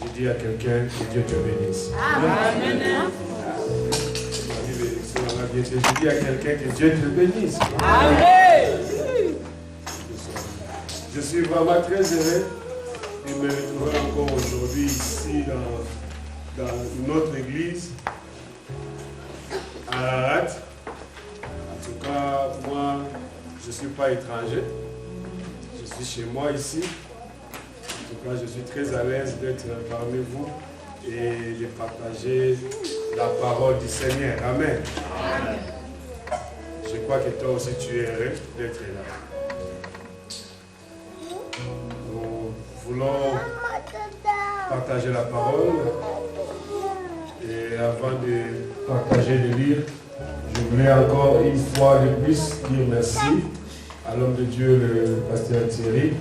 Je dis à quelqu'un que Dieu te bénisse. Amen. Je dis à quelqu'un que Dieu te bénisse. Amen. Je suis vraiment très heureux de me retrouver encore aujourd'hui ici dans notre église à Ararat. En tout cas, moi, je ne suis pas étranger. Je suis chez moi ici. En tout cas, je suis très à l'aise d'être parmi vous et de partager la parole du Seigneur. Amen. Amen. Je crois que toi aussi tu es heureux d'être là. Nous voulons partager la parole. Et avant de partager le livre, je voulais encore une fois de plus dire merci à l'homme de Dieu, le pasteur Thierry,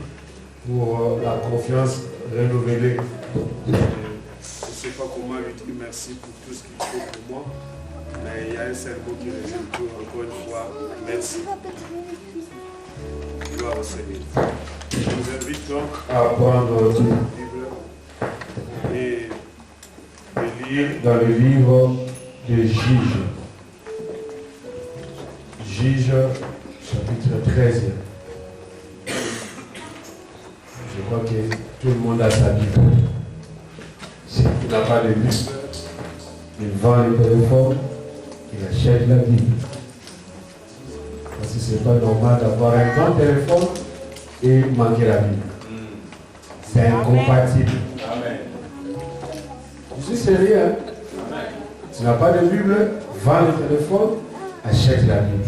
pour la confiance renouvelée. Je ne sais pas comment lui dire merci pour tout ce qu'il fait pour moi, mais il y a un seul mot qui résume tout. Encore une fois, merci. Gloire au Seigneur. Je vous invite donc à prendre votre Bible et de lire dans le livre de Juges. Juges, chapitre 13. Je crois que tout le monde a sa Bible. Si tu n'as pas de Bible, il vend le téléphone, il achète la Bible. Parce que ce n'est pas normal d'avoir un bon téléphone et manquer la Bible. C'est incompatible. Amen. Je suis sérieux. Hein? Amen. Tu n'as pas de Bible, vends le téléphone, achète la Bible.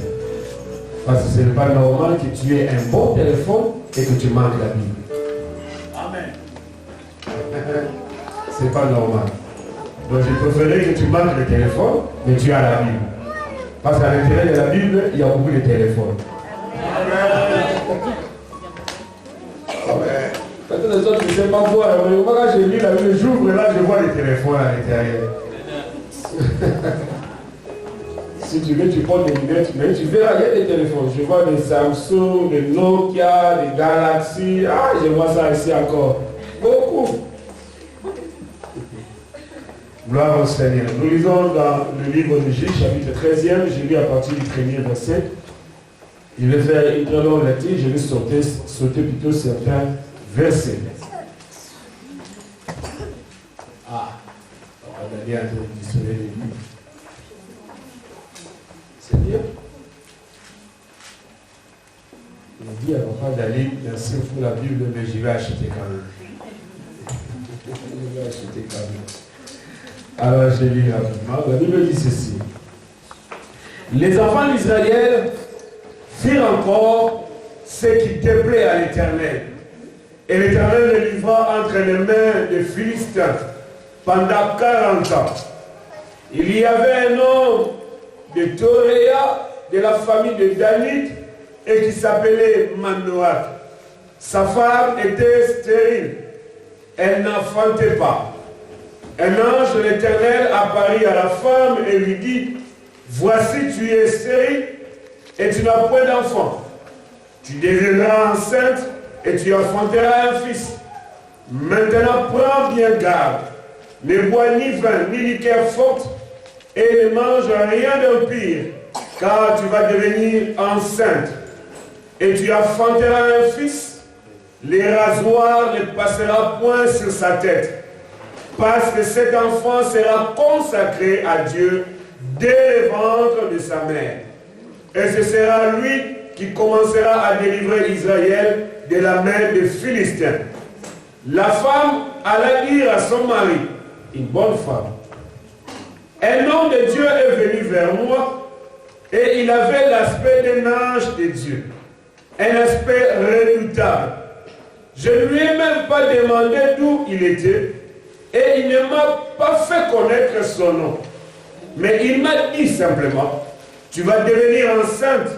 Parce que ce n'est pas normal que tu aies un bon téléphone et que tu manques la Bible. Amen. C'est pas normal. Donc je préférerais que tu manques le téléphone, mais tu as la Bible. Parce qu'à l'intérieur de la Bible, il y a beaucoup de téléphones. Amen. Peut-être les autres ne savent pas voir, mais quand je lis la Bible, j'ouvre là, je vois les téléphones à l'intérieur. Si tu veux, tu portes des lunettes, mais tu verras, il y a des téléphones. Je vois des Samsung, des Nokia, des Galaxy. Ah, je vois ça ici encore. Beaucoup. Gloire au Seigneur. Nous lisons dans le livre de Juges, chapitre 13e. Je lis à partir du premier verset. Il va faire une très longue lecture. Je vais sauter plutôt certains versets. Ah, on va donner un peu du soleil de lui. C'est bien. Il me dit à papa d'aller merci pour la Bible, mais j'y vais acheter quand même. Je vais acheter quand même. Alors je lis rapidement. La Bible dit ceci. Les enfants d'Israël firent encore ce qui déplaît à l'Éternel. Et l'Éternel les livra entre les mains des Philistins pendant 40 ans. Il y avait un homme de Toréa, de la famille de Danit, et qui s'appelait Manoach. Sa femme était stérile. Elle n'enfantait pas. Un ange de l'Éternel apparut à la femme et lui dit, voici tu es stérile et tu n'as point d'enfant. Tu deviendras enceinte et tu enfanteras un fils. Maintenant prends bien garde. Ne bois ni vin ni liqueur forte et ne mange rien d'impur, car tu vas devenir enceinte. Et tu enfanteras un fils. Les rasoirs ne passera point sur sa tête, parce que cet enfant sera consacré à Dieu dès le ventre de sa mère. Et ce sera lui qui commencera à délivrer Israël de la main des Philistins. La femme alla dire à son mari, une bonne femme, un homme de Dieu est venu vers moi et il avait l'aspect d'un ange de Dieu, un aspect redoutable. Je ne lui ai même pas demandé d'où il était et il ne m'a pas fait connaître son nom. Mais il m'a dit simplement, tu vas devenir enceinte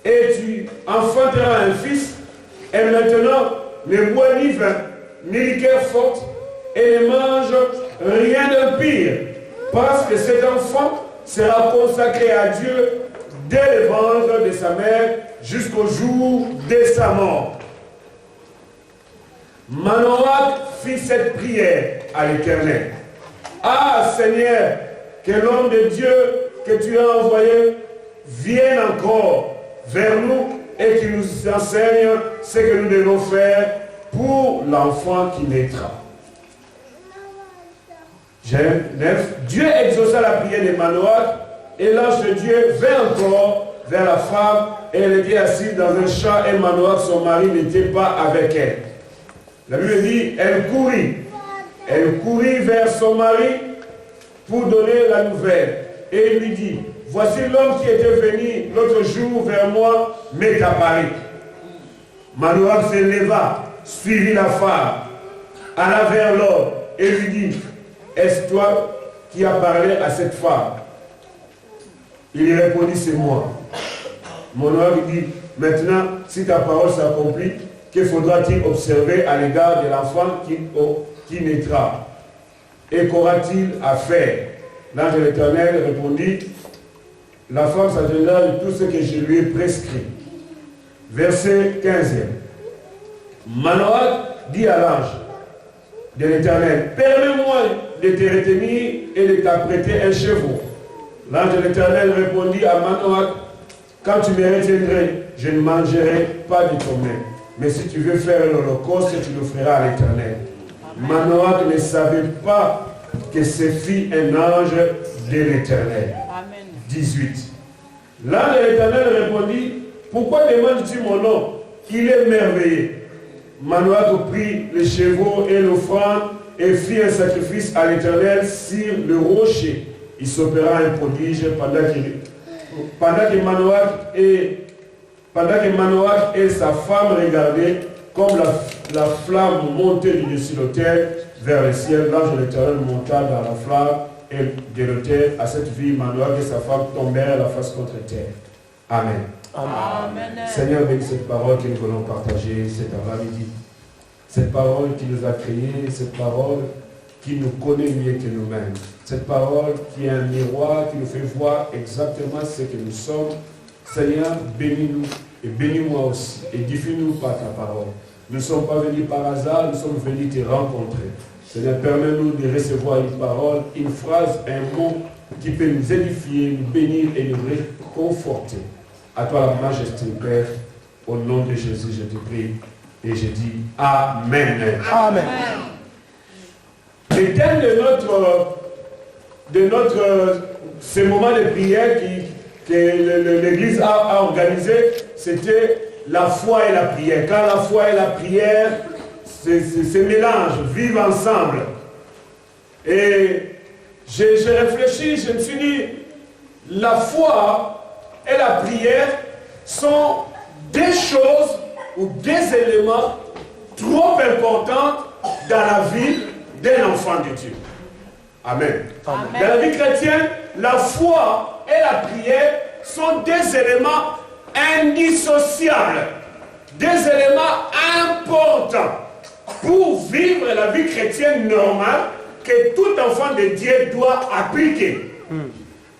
et tu enfanteras un fils et maintenant ne bois ni vin ni liqueur forte et ne mange rien de pire, parce que cet enfant sera consacré à Dieu dès le ventre de sa mère jusqu'au jour de sa mort. Manoach fit cette prière à l'Éternel. Ah Seigneur, que l'homme de Dieu que tu as envoyé vienne encore vers nous et qu'il nous enseigne ce que nous devons faire pour l'enfant qui naîtra. Genèse 9. Dieu exauça la prière de Manoach et l'ange de Dieu vint encore vers la femme et elle était assise dans un champ et Manoach, son mari, n'était pas avec elle. La Bible dit, elle courut vers son mari pour donner la nouvelle. Et il lui dit, voici l'homme qui était venu l'autre jour vers moi m'est apparu. Manoach se leva, suivit la femme, alla vers l'homme et lui dit, est-ce toi qui as parlé à cette femme? Il lui répondit, c'est moi. Manoach lui dit, maintenant, si ta parole s'accomplit, que faudra-t-il observer à l'égard de l'enfant qui naîtra? Et qu'aura-t-il à faire? L'ange de l'Éternel répondit, la femme s'attendra de tout ce que je lui ai prescrit. Verset 15e. Manoach dit à l'ange de l'Éternel, permets-moi de te retenir et de t'apprêter un chevreau. L'ange de l'Éternel répondit à Manoach, quand tu me retiendrais, je ne mangerai pas de ton main. Mais si tu veux faire l'holocauste, tu le feras à l'Éternel. Manoach ne savait pas que ce fut un ange de l'Éternel. 18. L'ange de l'Éternel répondit, pourquoi demandes-tu mon nom? Il est merveilleux. Manoach prit les chevaux et l'offrande et fit un sacrifice à l'Éternel sur le rocher. Il s'opéra un prodige pendant que Manoach et sa femme regardaient comme la flamme montait du dessus de l'autel vers le ciel. L'ange de l'Éternel monta dans la flamme et de l'autel. À cette vie, Manoach et sa femme tombèrent la face contre terre. Amen. Amen. Seigneur, bénis cette parole que nous voulons partager cet avant-midi. Cette parole qui nous a créés, cette parole qui nous connaît mieux que nous-mêmes. Cette parole qui est un miroir, qui nous fait voir exactement ce que nous sommes. Seigneur, bénis-nous et bénis-moi aussi. Édifie-nous par ta parole. Nous ne sommes pas venus par hasard, nous sommes venus te rencontrer. Seigneur, permets-nous de recevoir une parole, une phrase, un mot qui peut nous édifier, nous bénir et nous réconforter. À toi la majesté, Père, au nom de Jésus, je te prie et je dis Amen. Amen. Le thème de ce moment de prière que l'Église a organisé, c'était la foi et la prière. Quand la foi et la prière se mélangent, vivent ensemble. Et j'ai réfléchi, je me suis dit, la foi et la prière sont des choses ou des éléments trop importants dans la vie d'un enfant de Dieu. Amen. Amen. Dans la vie chrétienne, la foi et la prière sont des éléments indissociables, des éléments importants pour vivre la vie chrétienne normale que tout enfant de Dieu doit appliquer.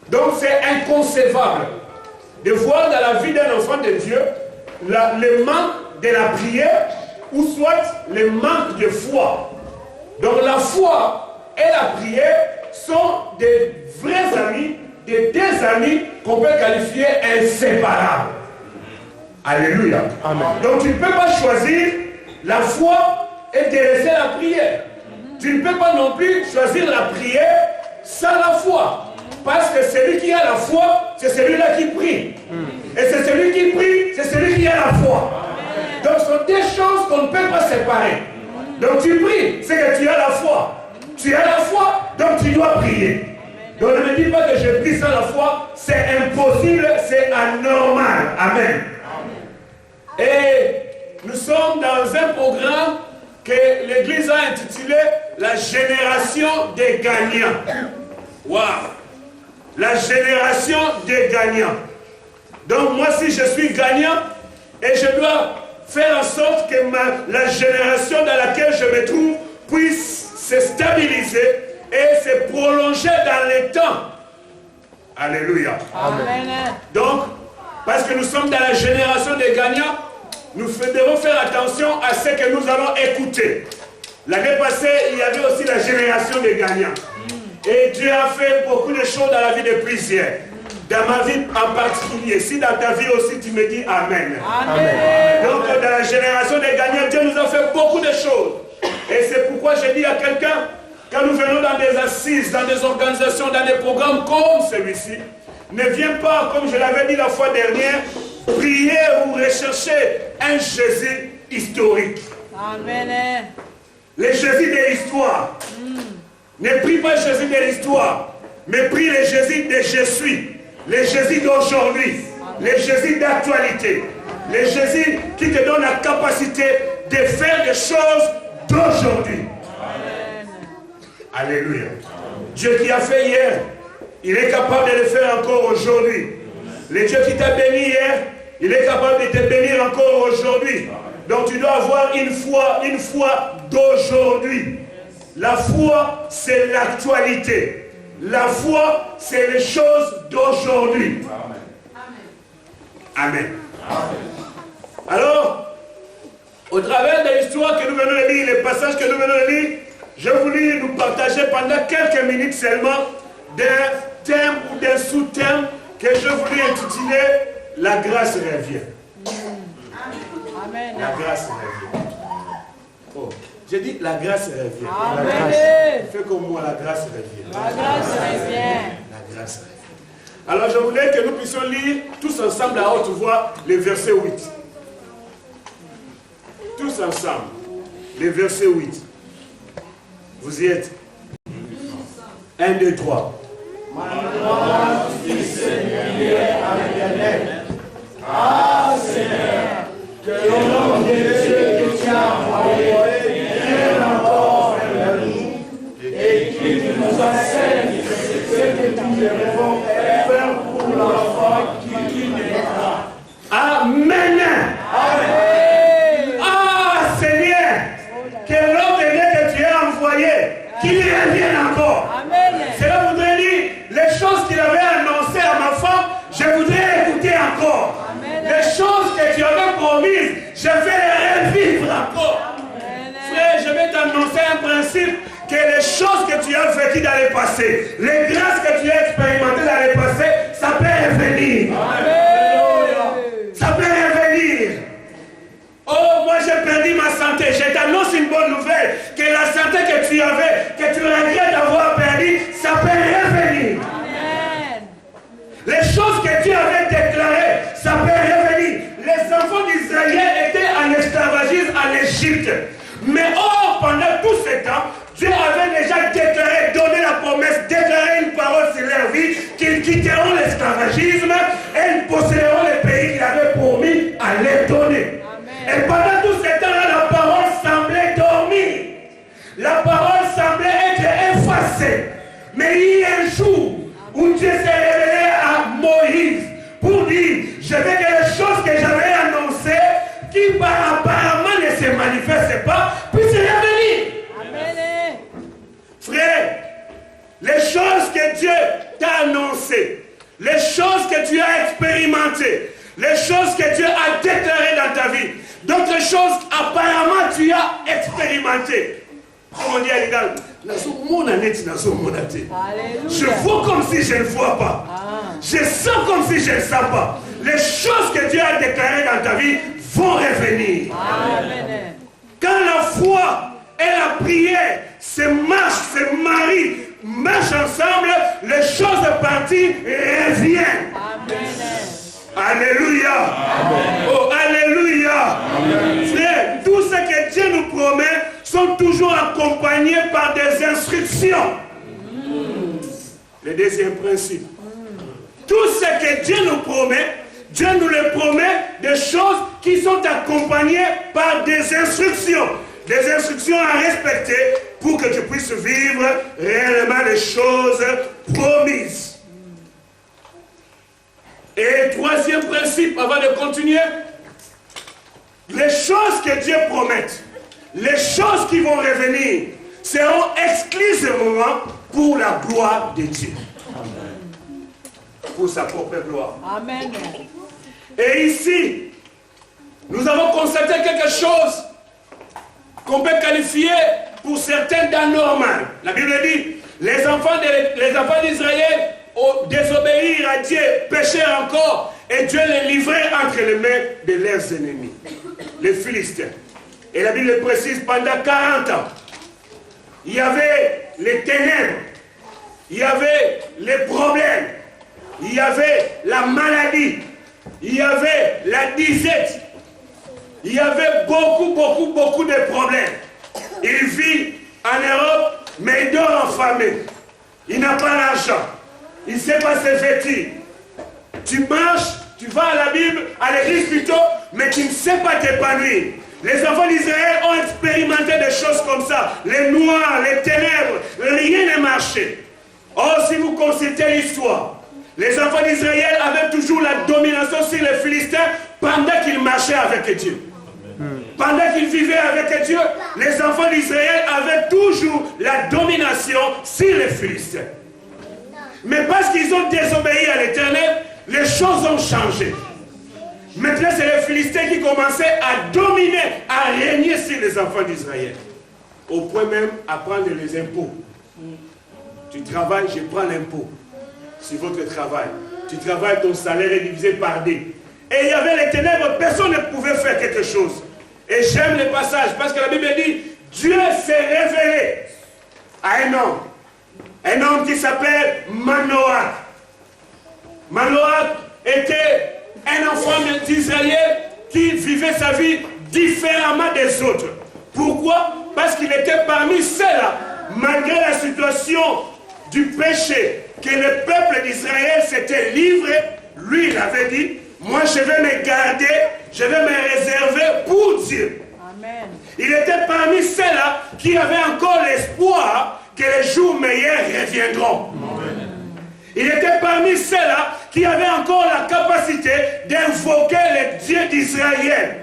Donc c'est inconcevable de voir dans la vie d'un enfant de Dieu le manque de la prière ou soit le manque de foi. Donc la foi et la prière sont des vrais amis, des deux amis qu'on peut qualifier inséparables. Alléluia. Amen. Donc tu ne peux pas choisir la foi et délaisser la prière. Tu ne peux pas non plus choisir la prière sans la foi. Parce que celui qui a la foi, c'est celui-là qui prie. Et c'est celui qui prie, c'est celui qui a la foi. Donc ce sont des choses qu'on ne peut pas séparer. Donc tu pries, c'est que tu as la foi. Tu as la foi, donc tu dois prier. Donc ne me dis pas que je prie sans la foi, c'est impossible, c'est anormal. Amen. Et nous sommes dans un programme que l'Église a intitulé La génération des gagnants. Waouh! La génération des gagnants. Donc moi, si je suis gagnant, et je dois faire en sorte que la génération dans laquelle je me trouve puisse se stabiliser et se prolonger dans le temps. Alléluia. Amen. Donc, parce que nous sommes dans la génération des gagnants, nous devons faire attention à ce que nous allons écouter. L'année passée, il y avait aussi la génération des gagnants. Et Dieu a fait beaucoup de choses dans la vie de plusieurs. Dans ma vie en particulier. Si dans ta vie aussi tu me dis Amen. Amen. Donc dans la génération des gagnants, Dieu nous a fait beaucoup de choses. Et c'est pourquoi je dis à quelqu'un, quand nous venons dans des assises, dans des organisations, dans des programmes comme celui-ci, ne viens pas, comme je l'avais dit la fois dernière, prier ou rechercher un Jésus historique. Amen. Le Jésus de l'histoire. Ne prie pas Jésus de l'histoire, mais prie le Jésus de je suis. Le Jésus d'aujourd'hui, le Jésus d'actualité, le Jésus qui te donne la capacité de faire des choses d'aujourd'hui. Alléluia. Dieu qui a fait hier, il est capable de le faire encore aujourd'hui. Le Dieu qui t'a béni hier, il est capable de te bénir encore aujourd'hui. Donc tu dois avoir une foi d'aujourd'hui. La foi, c'est l'actualité. La foi, c'est les choses d'aujourd'hui. Amen. Alors, au travers de l'histoire que nous venons de lire, les passages que nous venons de lire, je voulais nous partager pendant quelques minutes seulement d'un thème ou d'un sous-thème que je voulais intituler « La grâce revient ». Amen. La grâce revient. Oh. J'ai dit la grâce revient. Amen. Fais comme moi, la grâce revient. La grâce revient. La grâce revient. Alors je voulais que nous puissions lire tous ensemble à haute voix les versets 8. Tous ensemble, les versets 8. Vous y êtes? 1, 2, 3. Ah Seigneur, que le nom de Dieu que tu as envoyé encore vers nous et qu'il nous enseigne ce que nous devons faire pour l'enfant qui naîtra. Amen. Ah Seigneur, que l'homme de Dieu que tu as envoyé, qu'il revienne encore. Amen. Cela voudrait dire les choses qu'il avait annoncées à ma femme, je voudrais écouter encore. Amen. Les choses que tu avais promises, je vais les revivre encore. Frère, je vais t'annoncer un principe, que les choses que tu as vécues dans le passé, les grâces que tu as expérimentées dans le passé, ça peut revenir. Ça peut revenir. Oh, moi j'ai perdu ma santé. Je t'annonce une bonne nouvelle, que la santé que tu avais, que tu regrettes d'avoir perdu, ça peut revenir. Les choses que tu avais déclarées, ça peut revenir. Les enfants d'Israël étaient en esclavagisme en Égypte. Mais or, pendant tout ce temps, Dieu avait déjà déclaré, donné la promesse, déclaré une parole sur leur vie, qu'ils quitteront l'esclavagisme et ils posséderont le pays qu'il avait promis à les donner. Amen. Et pendant tout ce temps-là, la parole semblait dormir. La parole semblait être effacée. Mais il y a un jour où Dieu s'est révélé à Moïse pour dire, je veux que les choses que j'avais annoncées, qui apparemment ne se manifestent pas, puissent revenir. Amen. Frère, les choses que Dieu t'a annoncées, les choses que tu as expérimentées, les choses que Dieu a déclarées dans ta vie, d'autres choses apparemment tu as expérimentées. Comment dire, les gars, je vois comme si je ne vois pas. Je sens comme si je ne sens pas. Les choses que Dieu a déclarées dans ta vie vont revenir. Amen. Quand la foi et la prière se marient, marchent ensemble, les choses parties reviennent. Amen. Alléluia. Amen. Oh, alléluia. Amen. Frère, tout ce que Dieu nous promet sont toujours accompagnés par des instructions. Le deuxième principe. Tout ce que Dieu nous promet, Dieu nous le promet des choses qui sont accompagnées par des instructions. Des instructions à respecter pour que tu puisses vivre réellement les choses promises. Et troisième principe, avant de continuer, les choses que Dieu promet, les choses qui vont revenir, seront exclusivement pour la gloire de Dieu. Pour sa propre gloire. Amen. Et ici, nous avons constaté quelque chose qu'on peut qualifier pour certains d'anormal. La Bible dit, les enfants d'Israël ont désobéi à Dieu, péchèrent encore, et Dieu les livrait entre les mains de leurs ennemis, les Philistins. Et la Bible précise, pendant 40 ans, il y avait les ténèbres, il y avait les problèmes, il y avait la maladie, il y avait la disette, il y avait beaucoup de problèmes. Il vit en Europe, mais il dort affamé. Il n'a pas d'argent. Il ne sait pas se vêtir. Tu marches, tu vas à la Bible, à l'église plutôt, mais tu ne sais pas t'épanouir. Les enfants d'Israël ont expérimenté des choses comme ça. Les noirs, les ténèbres, rien n'a marché. Or, si vous consultez l'histoire, les enfants d'Israël avaient toujours la domination sur les Philistins pendant qu'ils marchaient avec Dieu. Pendant qu'ils vivaient avec Dieu, les enfants d'Israël avaient toujours la domination sur les Philistins. Mais parce qu'ils ont désobéi à l'Éternel, les choses ont changé. Maintenant, c'est les Philistins qui commençaient à dominer, à régner sur les enfants d'Israël. Au point même à prendre les impôts. Tu travailles, je prends l'impôt sur votre travail. Tu travailles, ton salaire est divisé par 2. Et il y avait les ténèbres, personne ne pouvait faire quelque chose. Et j'aime le passage parce que la Bible dit, Dieu s'est révélé à un homme qui s'appelle Manoach. Manoach était un enfant d'Israël qui vivait sa vie différemment des autres. Pourquoi? Parce qu'il était parmi ceux-là, malgré la situation du péché, que le peuple d'Israël s'était livré. Lui, il avait dit, moi je vais me garder, je vais me réserver pour Dieu. Amen. Il était parmi ceux-là qui avaient encore l'espoir que les jours meilleurs reviendront. Amen. Il était parmi ceux-là qui avaient encore la capacité d'invoquer le Dieu d'Israël.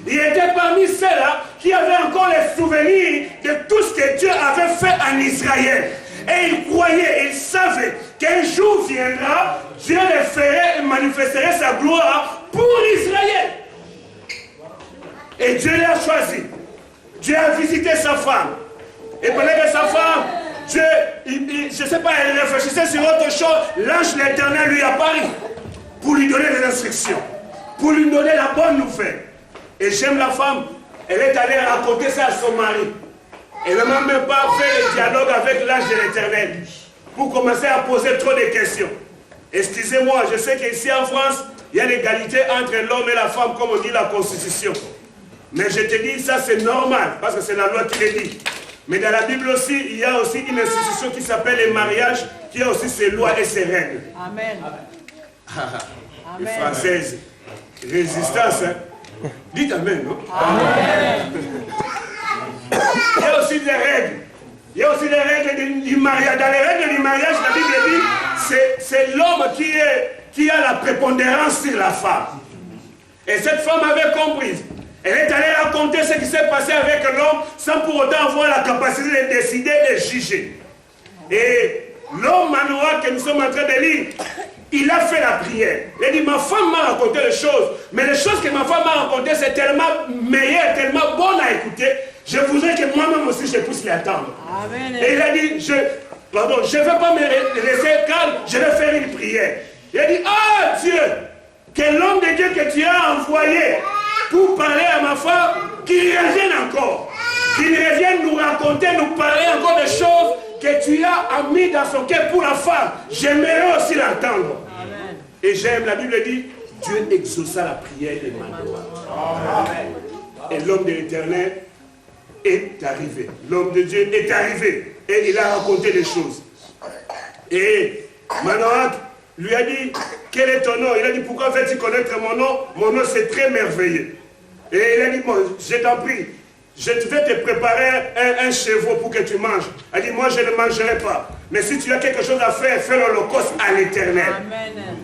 Il était parmi ceux-là qui avaient encore les souvenirs de tout ce que Dieu avait fait en Israël. Et il croyait, il savait qu'un jour viendra, Dieu le ferait et manifesterait sa gloire pour Israël. Et Dieu l'a choisi. Dieu a visité sa femme. Et pendant que sa femme, Dieu, je ne sais pas, elle réfléchissait sur autre chose, l'ange de l'Éternel lui apparut pour lui donner des instructions, pour lui donner la bonne nouvelle. Et j'aime la femme, elle est allée raconter ça à son mari. Elle n'a même pas fait le dialogue avec l'ange de l'Éternel pour commencer à poser trop de questions. Excusez-moi, je sais qu'ici en France, il y a l'égalité entre l'homme et la femme, comme on dit la Constitution. Mais je te dis, ça c'est normal, parce que c'est la loi qui le dit. Mais dans la Bible aussi, il y a aussi une institution qui s'appelle le mariage, qui a aussi ses lois et ses règles. Amen. Les Françaises, résistance, hein? Dites Amen, non? Amen. Il y a aussi des règles. Il y a aussi des règles du mariage. Dans les règles du mariage, la Bible dit, c'est l'homme qui a la prépondérance sur la femme. Et cette femme avait compris. Elle est allée raconter ce qui s'est passé avec l'homme sans pour autant avoir la capacité de décider, de juger. Et l'homme Manoach que nous sommes en train de lire, il a fait la prière. Il a dit, ma femme m'a raconté les choses, mais les choses que ma femme m'a racontées, c'est tellement meilleur, tellement bon à écouter, je voudrais que moi-même aussi je puisse l'attendre. Et il a dit, je ne vais pas me laisser calme, je vais faire une prière. Il a dit, ah Dieu, que l'homme de Dieu que tu as envoyé pour parler à ma femme, qu'il revienne encore. Qu'il revienne nous raconter, nous parler encore des choses que tu as mis dans son cœur pour la femme. J'aimerais aussi l'entendre. Et j'aime, la Bible dit, Dieu exauça la prière de Manoach. Et l'homme de l'Éternel est arrivé. L'homme de Dieu est arrivé. Et il a raconté des choses. Et Manoach lui a dit, quel est ton nom? Il a dit, pourquoi veux-tu connaître mon nom? Mon nom c'est très merveilleux. Et il a dit, bon, je t'en prie, je vais te préparer un chevreau pour que tu manges. Il a dit, moi je ne mangerai pas. Mais si tu as quelque chose à faire, fais l'holocauste à l'Éternel. Amen.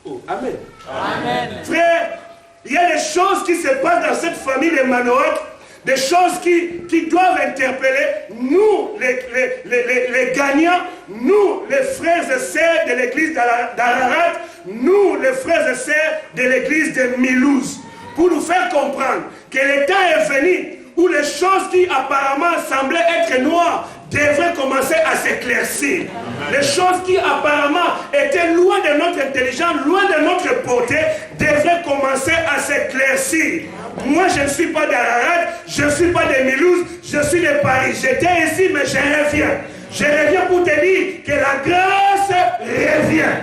Oh, amen. Amen. Frère, il y a des choses qui se passent dans cette famille de Manoach, des choses qui doivent interpeller nous, les gagnants, nous, les frères et sœurs de l'église d'Ararat, nous, les frères et sœurs de l'église de Milouz. pour nous faire comprendre que le temps est venu où les choses qui apparemment semblaient être noires devraient commencer à s'éclaircir. Les choses qui apparemment étaient loin de notre intelligence, loin de notre portée, devraient commencer à s'éclaircir. Moi, je ne suis pas d'Ararat, je ne suis pas de Mulhouse, je suis de Paris. J'étais ici, mais je reviens. Je reviens pour te dire que la grâce revient.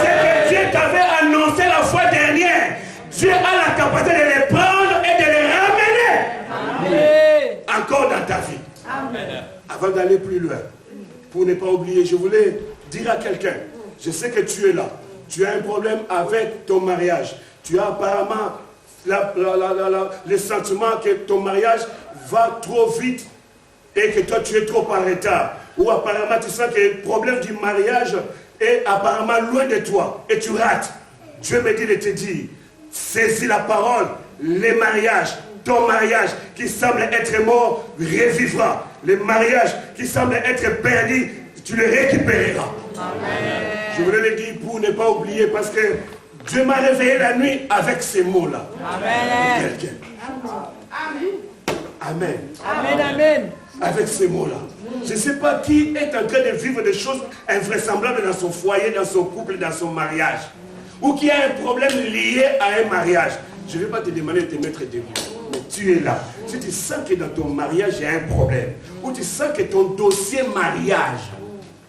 C'est que Dieu t'avait annoncé la fois dernière. Dieu a la capacité de les prendre et de les ramener encore dans ta vie. Amen. Avant d'aller plus loin, pour ne pas oublier, je voulais dire à quelqu'un, je sais que tu es là, tu as un problème avec ton mariage, tu as apparemment le sentiment que ton mariage va trop vite et que toi tu es trop en retard, ou apparemment tu sens que le problème du mariage est apparemment loin de toi et tu rates. Dieu me dit de te dire, saisis la parole, les mariages, ton mariage qui semble être mort revivra. Le mariage qui semble être perdu, tu le récupéreras. Amen. Je voulais le dire pour ne pas oublier parce que Dieu m'a réveillé la nuit avec ces mots-là. Amen. Quelqu'un. Amen. Amen. Amen. Avec ces mots-là. Je ne sais pas qui est en train de vivre des choses invraisemblables dans son foyer, dans son couple, dans son mariage. Ou qui a un problème lié à un mariage. Je ne vais pas te demander de te mettre debout. Mais tu es là. Si tu sens que dans ton mariage, il y a un problème, ou tu sens que ton dossier mariage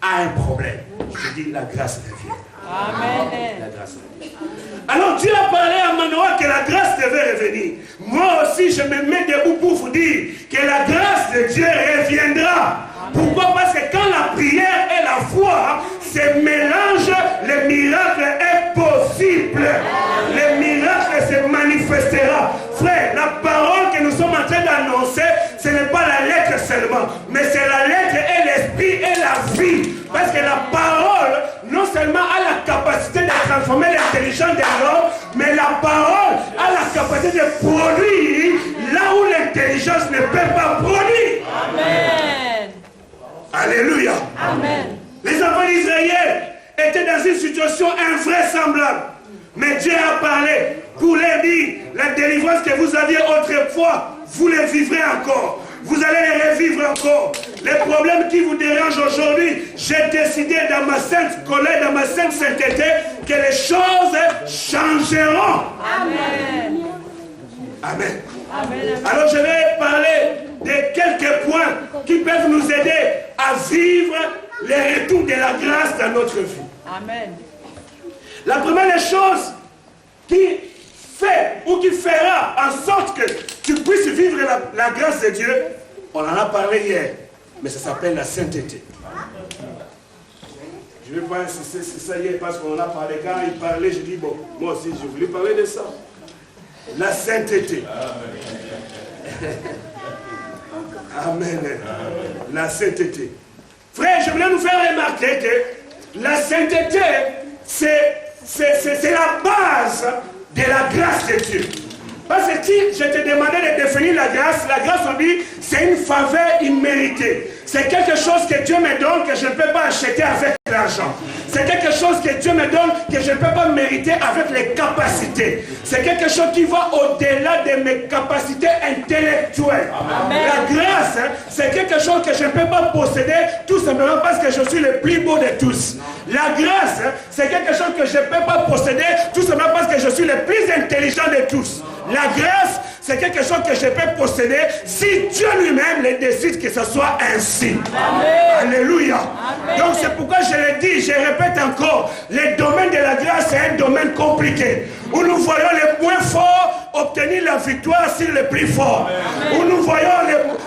a un problème, je dis la grâce revient. Amen. La grâce revient. Alors Dieu a parlé à Manoah que la grâce devait revenir. Moi aussi, je me mets debout pour vous dire que la grâce de Dieu reviendra. Pourquoi? Parce que quand la prière et la foi se mélangent, le miracle est possible. Le miracle se manifestera. Frère, la parole que nous sommes en train d'annoncer, ce n'est pas la lettre seulement, mais c'est la lettre et l'esprit et la vie. Parce que la parole, non seulement a la capacité de transformer l'intelligence de l'homme, mais la parole a la capacité de produire là où l'intelligence ne peut pas produire. Amen. Alléluia. Amen. Les enfants d'Israël étaient dans une situation invraisemblable. Mais Dieu a parlé pour leur dire, la délivrance que vous aviez autrefois, vous les vivrez encore. Vous allez les revivre encore. Les problèmes qui vous dérangent aujourd'hui, j'ai décidé dans ma sainte colère, dans ma sainte sainteté, que les choses changeront. Amen. Amen. Amen. Alors je vais parler de quelques points qui peuvent nous aider à vivre les retours de la grâce dans notre vie. Amen. La première des choses qui fait ou qui fera en sorte que tu puisses vivre la grâce de Dieu, on en a parlé hier, mais ça s'appelle la sainteté. Je ne vais pas insister sur ça hier parce qu'on en a parlé. Quand il parlait, je dis, bon, moi aussi, je voulais parler de ça. La sainteté. Amen. La sainteté. Frère, je voulais nous faire remarquer que la sainteté, c'est la base de la grâce de Dieu. Parce que si je te demandais de définir la grâce, on dit, c'est une faveur imméritée. C'est quelque chose que Dieu me donne que je ne peux pas acheter avec l'argent. C'est quelque chose que Dieu me donne que je ne peux pas mériter avec les capacités. C'est quelque chose qui va au-delà de mes capacités intellectuelles. Amen. La grâce, c'est quelque chose que je ne peux pas posséder tout simplement parce que je suis le plus beau de tous. La grâce, c'est quelque chose que je ne peux pas posséder tout simplement parce que je suis le plus intelligent de tous. La grâce, c'est quelque chose que je peux posséder si Dieu lui-même le décide que ce soit ainsi. Amen. Alléluia. Amen. Donc c'est pourquoi je le dis, je répète encore, le domaine de la grâce est un domaine compliqué, où nous voyons les moins forts obtenir la victoire sur les plus forts. Amen. Où nous voyons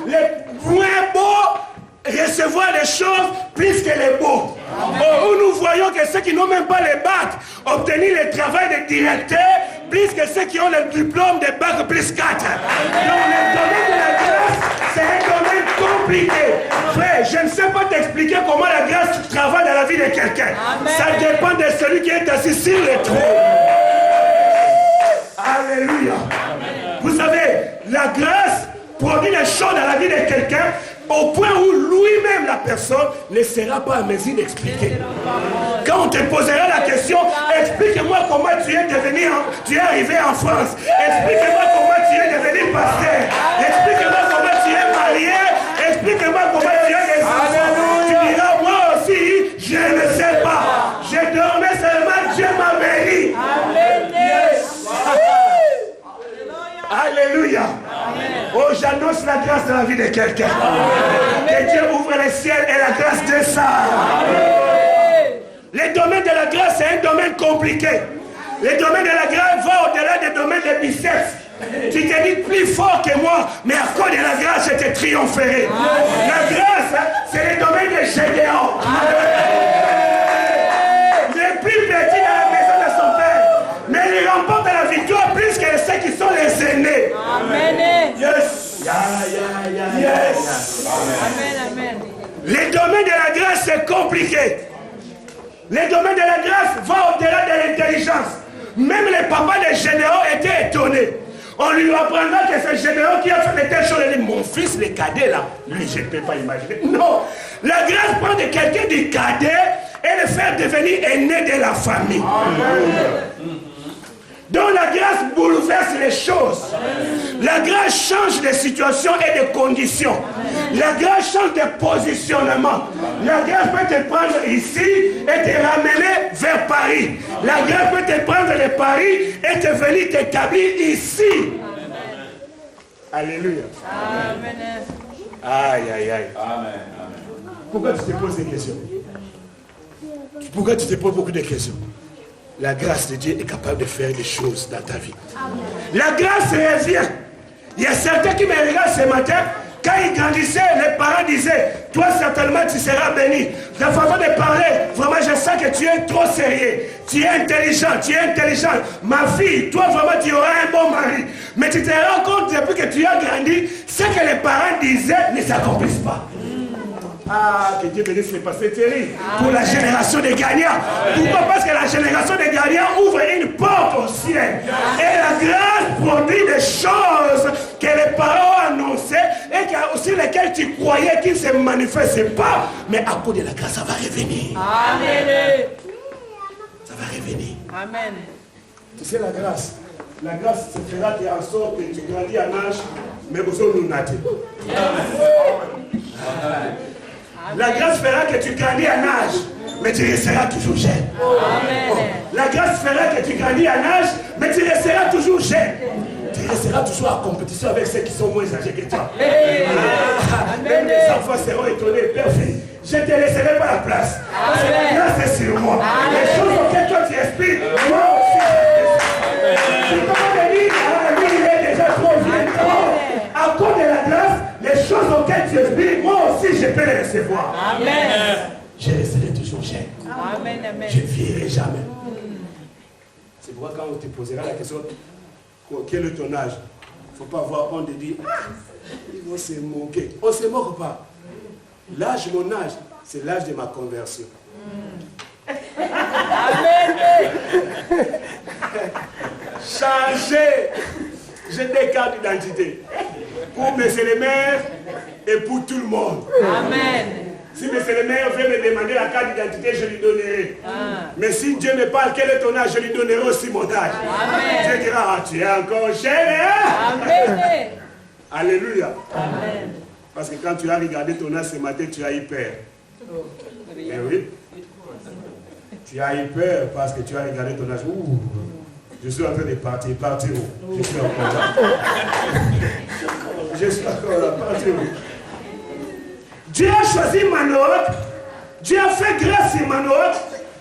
les moins beaux recevoir des choses plus que les beaux. Où nous voyons que ceux qui n'ont même pas les bacs obtenir le travail de directeur plus que ceux qui ont le diplôme de bac plus 4. Donc le domaine de la grâce, c'est un domaine compliqué. Frère, je ne sais pas t'expliquer comment la grâce travaille dans la vie de quelqu'un. Ça dépend de celui qui est assis sur le trône. Alléluia. Vous savez, la grâce produit des choses dans la vie de quelqu'un Au point où lui-même, la personne, ne sera pas à mesure d'expliquer. Quand on te posera la question, explique-moi comment tu es arrivé en France. Explique-moi comment tu es devenu pasteur. Explique-moi comment tu es marié. Explique-moi comment tu as des enfants. Tu diras, moi aussi, je ne sais pas. Je dormais seulement, Dieu m'a béni. Alléluia. Oh, j'annonce la grâce dans la vie de quelqu'un. Que Dieu ouvre les ciels et la grâce descend. Le domaine de la grâce, c'est un domaine compliqué. Le domaine de la grâce va au-delà des domaines des biceps. Tu te dis plus fort que moi, mais à cause de la grâce, je te triompherai. La grâce, c'est le domaine de Gédéon. Le plus petit dans la maison de son père. Mais il remporte la victoire plus que ceux qui sont les aînés. Amen. Yes. Yes. Amen. Amen. Le domaine de la grâce, c'est compliqué. Le domaine de la grâce va au-delà de l'intelligence. Même les papas des généraux étaient étonnés. On lui apprendra que ce général qui a fait de telles choses, il dit, mon fils, le cadet là, lui, je ne peux pas imaginer. Non, la grâce prend de quelqu'un du cadet et le faire devenir aîné de la famille. Donc la grâce bouleverse les choses. La grâce change de situation et de conditions. La grâce change de positionnement. La grâce peut te prendre ici et te ramener vers Paris. La grâce peut te prendre de Paris et te venir t'établir ici. Alléluia. Amen. Aïe, aïe, aïe. Amen. Pourquoi tu te poses des questions? Pourquoi tu te poses beaucoup de questions? La grâce de Dieu est capable de faire des choses dans ta vie. La grâce revient. Il y a certains qui me regardent ce matin. Quand ils grandissaient, les parents disaient, toi certainement tu seras béni. La façon de parler, vraiment je sens que tu es trop sérieux. Tu es intelligent, Ma fille, toi vraiment tu auras un bon mari. Mais tu te rends compte depuis que tu as grandi, ce que les parents disaient ne s'accomplissent pas. Ah, que Dieu bénisse les pasteurs Thierry pour la génération des gagnants. Pourquoi? Parce que la génération des gagnants ouvre une porte au ciel. Et la grâce produit des choses que les parents ont annoncées et aussi lesquelles tu croyais qu'ils ne se manifestaient pas. Mais à cause de la grâce, ça va revenir. Amen. Ça va revenir. Amen. Tu sais, la grâce se fera en sorte que tu grandis en âge, mais vous nous nattez. La grâce fera que tu grandis en âge, mais tu resteras toujours jeune. Amen. La grâce fera que tu grandis en âge, mais tu resteras toujours jeune. Tu resteras toujours en compétition avec ceux qui sont moins âgés que toi. Même les enfants seront étonnés. Père, je ne te laisserai pas la place. Parce que la grâce est sur moi. Les choses auxquelles toi tu expliques, moi aussi. Tu peux me dire, lui il est déjà trop vieux. À cause de la grâce, les choses auxquelles tu expliques, moi aussi je peux les recevoir. Amen. Je resterai toujours jeune. Amen. Amen. Je ne vieillirai jamais. C'est pourquoi quand on te posera la question, quel est ton âge? Il ne faut pas avoir honte de dire, ils vont se moquer. On ne se moque pas. L'âge, mon âge, c'est l'âge de ma conversion. Amen. Changer. J'ai des cartes d'identité. Pour mes éléments et pour tout le monde. Amen. Si mes éléments veut me demander la carte d'identité, je lui donnerai. Mais si Dieu me parle, quel est ton âge, je lui donnerai aussi mon âge. Amen. Dieu dira, ah, tu es encore jeune, hein? Amen. Alléluia. Amen. Parce que quand tu as regardé ton âge ce matin, tu as eu peur. Mais oui. Tu as eu peur parce que tu as regardé ton âge. Ouh, je suis en train de partir où? Je suis encore là. Je suis encore là, partir où? Dieu a choisi Manoach. Dieu a fait grâce à Manoach.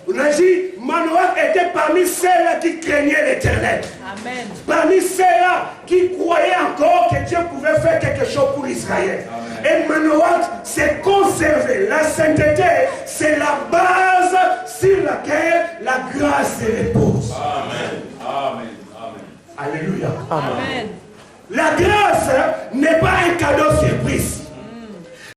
On a dit, Manoach était parmi ceux-là qui craignaient l'Éternel. Amen. Parmi ceux-là qui croyaient encore que Dieu pouvait faire quelque chose pour Israël. Et Manoach s'est conservé. La sainteté, c'est la base sur laquelle la grâce repose. Amen. Amen. Amen. Alléluia. Amen. La grâce n'est pas un cadeau surprise.